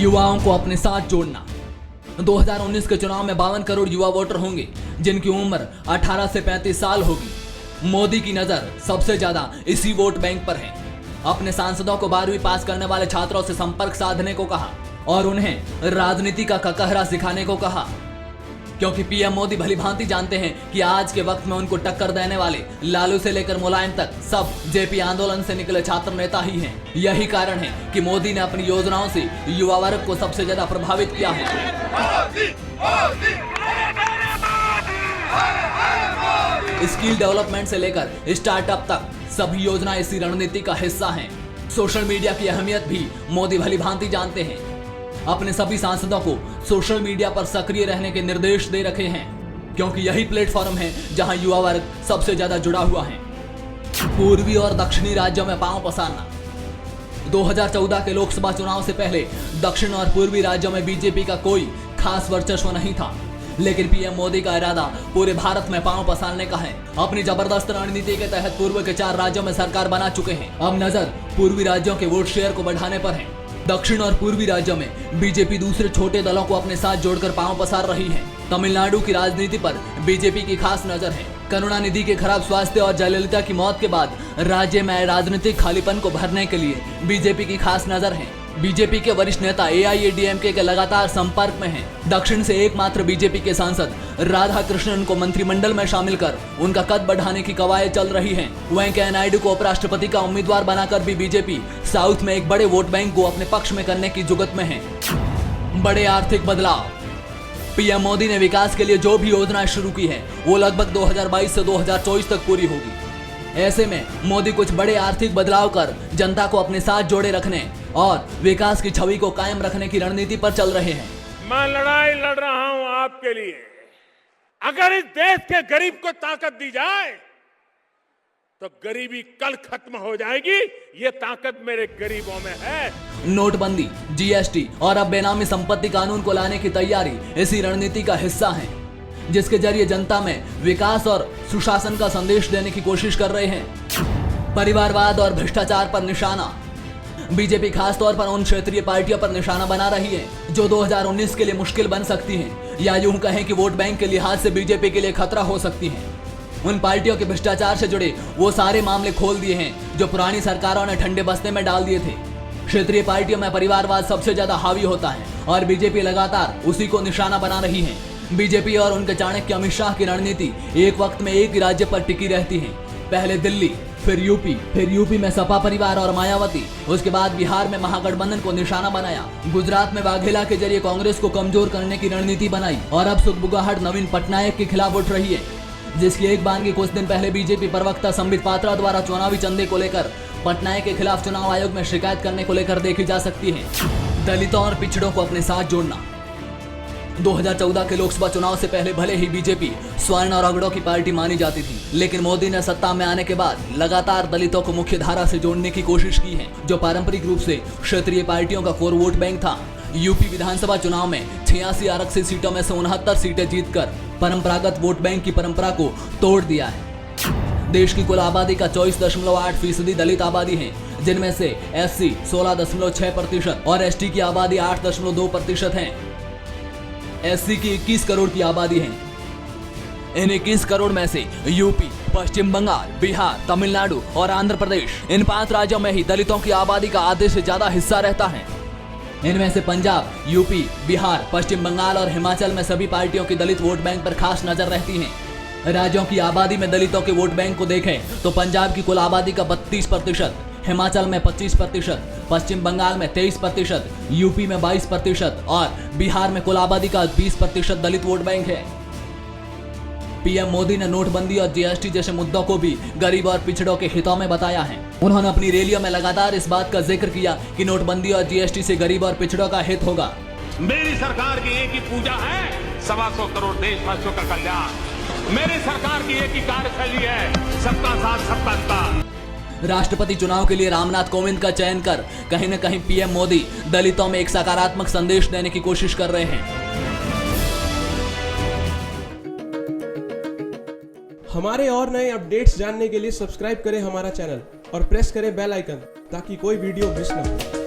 युवाओं को अपने साथ जोड़ना। 2019 के चुनाव में 52 करोड़ युवा वोटर होंगे जिनकी उम्र 18 से 35 साल होगी। मोदी की नजर सबसे ज्यादा इसी वोट बैंक पर है। अपने सांसदों को 12वीं पास करने वाले छात्रों से संपर्क साधने को कहा और उन्हें राजनीति का ककहरा सिखाने को कहा, क्योंकि पीएम मोदी भली भांति जानते हैं कि आज के वक्त में उनको टक्कर देने वाले लालू से लेकर मुलायम तक सब जेपी आंदोलन से निकले छात्र नेता ही हैं। यही कारण है कि मोदी ने अपनी योजनाओं से युवा वर्ग को सबसे ज्यादा प्रभावित किया है। स्किल डेवलपमेंट से लेकर स्टार्टअप तक सभी योजना इसी रणनीति का हिस्सा हैं। सोशल मीडिया की अहमियत भी मोदी भली भांति जानते हैं। अपने सभी सांसदों को सोशल मीडिया पर सक्रिय रहने के निर्देश दे रखे हैं, क्योंकि यही प्लेटफॉर्म है जहां युवा वर्ग सबसे ज्यादा जुड़ा हुआ है। पूर्वी और दक्षिणी राज्यों में पांव पसारना। 2014 के लोकसभा चुनाव से पहले दक्षिण और पूर्वी राज्यों में बीजेपी का कोई खास वर्चस्व नहीं था, लेकिन पीएम मोदी का इरादा पूरे भारत में पांव पसारने का है। अपनी जबरदस्त रणनीति के तहत पूर्व के 4 राज्यों में सरकार बना चुके हैं। अब नजर पूर्वी राज्यों के वोट शेयर को बढ़ाने पर है। दक्षिण और पूर्वी राज्यों में बीजेपी दूसरे छोटे दलों को अपने साथ जोड़कर पांव पसार रही है। तमिलनाडु की राजनीति पर बीजेपी की खास नजर है। करुणानिधि के खराब स्वास्थ्य और जयललिता की मौत के बाद राज्य में राजनीतिक खालीपन को भरने के लिए बीजेपी की खास नजर है। बीजेपी के वरिष्ठ नेता एआईएडीएमके के लगातार संपर्क में हैं। दक्षिण से एकमात्र बीजेपी के सांसद राधा कृष्णन को मंत्रिमंडल में शामिल कर उनका कद बढ़ाने की कवायद चल रही है। वेंकैया नायडू को उपराष्ट्रपति का उम्मीदवार बनाकर भी बीजेपी साउथ में एक बड़े वोट बैंक को अपने पक्ष में करने की जुगत में है। बड़े आर्थिक बदलाव। पीएम मोदी ने विकास के लिए जो भी योजनाएं शुरू की है वो लगभग 2022 से 2024 तक पूरी होगी। ऐसे में मोदी कुछ बड़े आर्थिक बदलाव कर जनता को अपने साथ जोड़े रखने और विकास की छवि को कायम रखने की रणनीति पर चल रहे हैं। मैं लड़ाई लड़ रहा हूं आपके लिए। अगर इस देश के गरीब को ताकत दी जाए तो गरीबी कल खत्म हो जाएगी। ये ताकत मेरे गरीबों में है। नोटबंदी, जीएसटी और अब बेनामी संपत्ति कानून को लाने की तैयारी इसी रणनीति का हिस्सा है, जिसके जरिए जनता में विकास और सुशासन का संदेश देने की कोशिश कर रहे हैं। परिवारवाद और भ्रष्टाचार पर निशाना। बीजेपी खास तौर पर उन क्षेत्रीय पार्टियों पर निशाना बना रही है जो 2019 के लिए मुश्किल बन सकती हैं, या यूं कहें कि वोट बैंक के लिहाज से बीजेपी के लिए खतरा हो सकती हैं। उन पार्टियों के भ्रष्टाचार से जुड़े वो सारे मामले खोल दिए हैं जो पुरानी सरकारों ने ठंडे बस्ते में डाल दिए थे। क्षेत्रीय पार्टियों में परिवारवाद सबसे ज्यादा हावी होता है और बीजेपी लगातार उसी को निशाना बना रही है। बीजेपी और उनके चाणक्य अमित शाह की रणनीति एक वक्त में एक ही राज्य पर टिकी रहती है। पहले दिल्ली, फिर यूपी में सपा परिवार और मायावती, उसके बाद बिहार में महागठबंधन को निशाना बनाया। गुजरात में वाघेला के जरिए कांग्रेस को कमजोर करने की रणनीति बनाई और अब सुगबुगाहट नवीन पटनायक के खिलाफ उठ रही है, जिसकी एक बार की कुछ दिन पहले बीजेपी प्रवक्ता संबित पात्रा द्वारा चुनावी चंदे को लेकर पटनायक के खिलाफ चुनाव आयोग में शिकायत करने को लेकर देखी जा सकती है। दलितों और पिछड़ों को अपने साथ जोड़ना। 2014 के लोकसभा चुनाव से पहले भले ही बीजेपी स्वर्ण और अगड़ों की पार्टी मानी जाती थी, लेकिन मोदी ने सत्ता में आने के बाद लगातार दलितों को मुख्य धारा से जोड़ने की कोशिश की है, जो पारंपरिक रूप से क्षेत्रीय पार्टियों का कोर वोट बैंक था। यूपी विधानसभा चुनाव में 86 आरक्षित सीटों में से 69 सीटें जीतकर परंपरागत वोट बैंक की परंपरा को तोड़ दिया है। देश की कुल आबादी का 24.8% दलित आबादी है, जिनमें से एससी 16.6% और एसटी की आबादी 8.2% है। एससी की 21 करोड़ की आबादी है। इन 21 करोड़ में से यूपी, पश्चिम बंगाल, बिहार, तमिलनाडु और आंध्र प्रदेश, इन 5 राज्यों में ही दलितों की आबादी का आधे से ज्यादा हिस्सा रहता है। इनमें से पंजाब, यूपी, बिहार, पश्चिम बंगाल और हिमाचल में सभी पार्टियों की दलित वोट बैंक पर खास नजर रहती है। राज्यों की आबादी में दलितों के वोट बैंक को देखें तो पंजाब की कुल आबादी का 32%, हिमाचल में 25%, पश्चिम बंगाल में 23%, यूपी में 22% और बिहार में कुल आबादी का 20% दलित वोट बैंक है। पीएम मोदी ने नोटबंदी और जीएसटी जैसे मुद्दों को भी गरीब और पिछड़ों के हितों में बताया है। उन्होंने अपनी रैलियों में लगातार इस बात का जिक्र किया कि नोटबंदी और जीएसटी से गरीब और पिछड़ों का हित होगा। मेरी सरकार की एक ही पूजा है, 125 करोड़ देशवासियों का कल्याण। मेरी सरकार की एक ही कार्यशैली है, सबका साथ सबका विकास। राष्ट्रपति चुनाव के लिए रामनाथ कोविंद का चयन कर कहीं न कहीं पीएम मोदी दलितों में एक सकारात्मक संदेश देने की कोशिश कर रहे हैं। हमारे और नए अपडेट्स जानने के लिए सब्सक्राइब करें हमारा चैनल और प्रेस करें बेल आइकन ताकि कोई वीडियो मिस न हो।